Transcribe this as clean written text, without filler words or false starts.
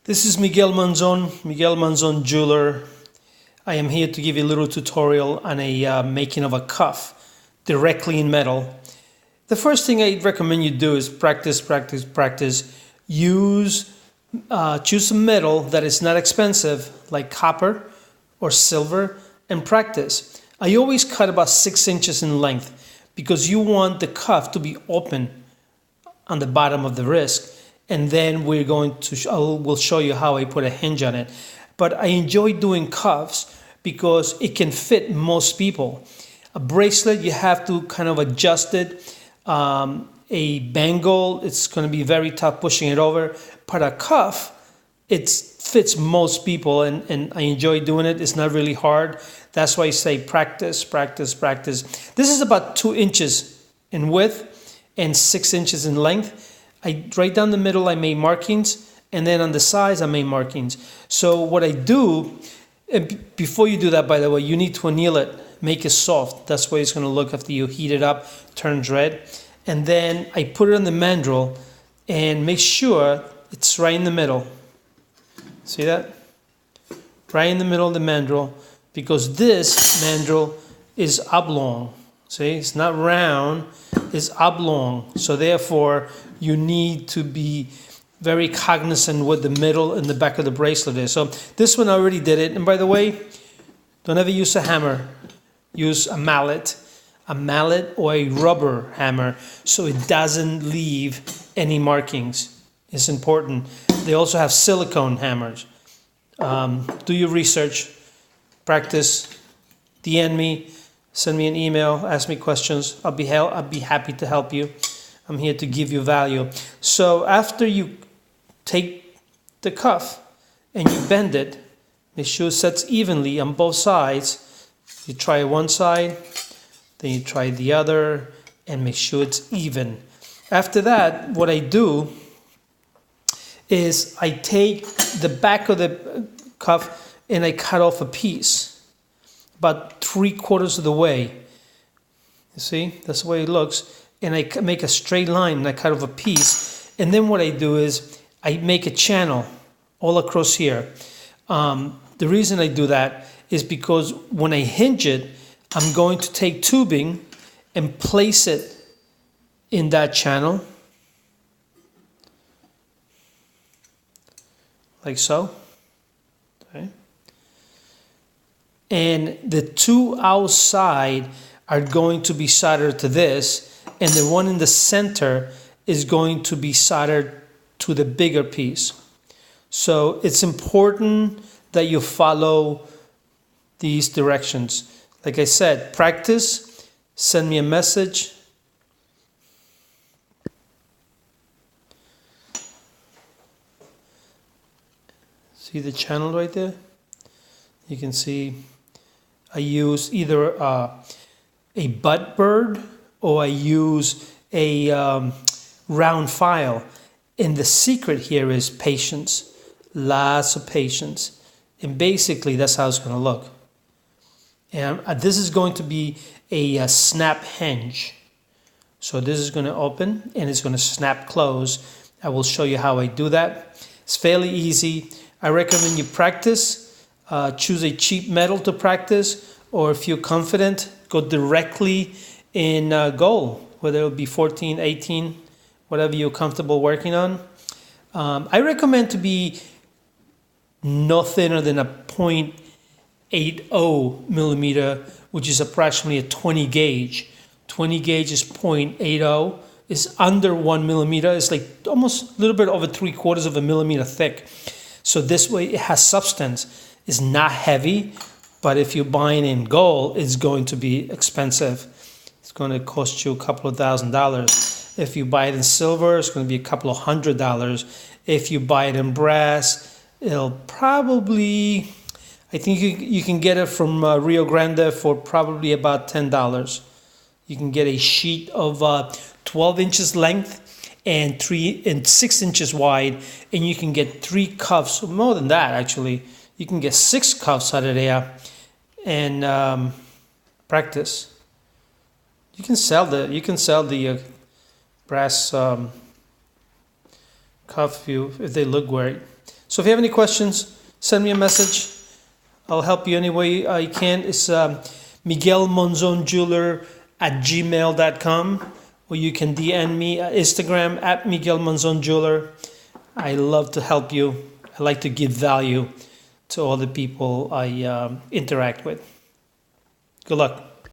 This is Miguel Manzon Jeweler. I am here to give you a little tutorial on a making of a cuff directly in metal. The first thing I recommend you do is practice. Choose some metal that is not expensive, like copper or silver, and practice. I always cut about 6 inches in length because you want the cuff to be open on the bottom of the wrist. And then we'll show you how I put a hinge on it. But I enjoy doing cuffs because it can fit most people. A bracelet, you have to kind of adjust it. A bangle, it's going to be very tough pushing it over. But a cuff, it fits most people, and I enjoy doing it. It's not really hard. That's why I say practice. This is about 2 inches in width and 6 inches in length. Right down the middle, I made markings, and then on the sides, I made markings. So what I do, and before you do that, by the way, you need to anneal it, make it soft. That's why it's going to look after you heat it up, turns red. And then I put it on the mandrel and make sure it's right in the middle. See that? Right in the middle of the mandrel, because this mandrel is oblong. See, it's not round, it's oblong. So therefore, you need to be very cognizant what the middle and the back of the bracelet is. So this one I already did it. And by the way, don't ever use a hammer. Use a mallet or a rubber hammer so it doesn't leave any markings. It's important. They also have silicone hammers. Do your research, practice, DM me, send me an email, ask me questions. I'll be happy to help you. I'm here to give you value. So after you take the cuff and you bend it, make sure it sets evenly on both sides. You try one side, then you try the other, and make sure it's even. After that, what I do is I take the back of the cuff and I cut off a piece, about 3/4 of the way. You see, that's the way it looks. And I make a straight line and I cut off a piece. And then what I do is I make a channel all across here. The reason I do that is because when I hinge it, I'm going to take tubing and place it in that channel. Like so. Okay. And the two outside are going to be soldered to this, and the one in the center is going to be soldered to the bigger piece. So it's important that you follow these directions. Like I said, practice, send me a message. See the channel right there? You can see I use either a butt bird or I use a round file. And the secret here is patience, lots of patience. And basically that's how it's going to look. And this is going to be a snap hinge. So this is going to open and it's going to snap close. I will show you how I do that. It's fairly easy. I recommend you practice. Choose a cheap metal to practice, or if you're confident, go directly in gold, whether it be 14, 18, whatever you're comfortable working on. I recommend to be no thinner than a 0.80 millimeter, which is approximately a 20 gauge. 20 gauge is 0.80. It's under 1 millimeter. It's like almost a little bit over 3/4 of a millimeter thick. So this way it has substance. It's not heavy, but if you're buying in gold, it's going to be expensive. It's going to cost you a couple of $1,000s. If you buy it in silver, it's going to be a couple of $100s. If you buy it in brass, it'll probably, I think you can get it from Rio Grande for probably about $10. You can get a sheet of 12 inches length and 6 inches wide, and you can get 3 cuffs, more than that actually. You can get 6 cuffs out of there and practice. You can sell the brass cuff if they look great. So if you have any questions, send me a message. I'll help you any way I can. It's Miguel Monzon Jeweler at gmail.com, or you can DM me at Instagram at Miguel Monzon Jeweler. I love to help you. I like to give value to all the people I interact with. Good luck.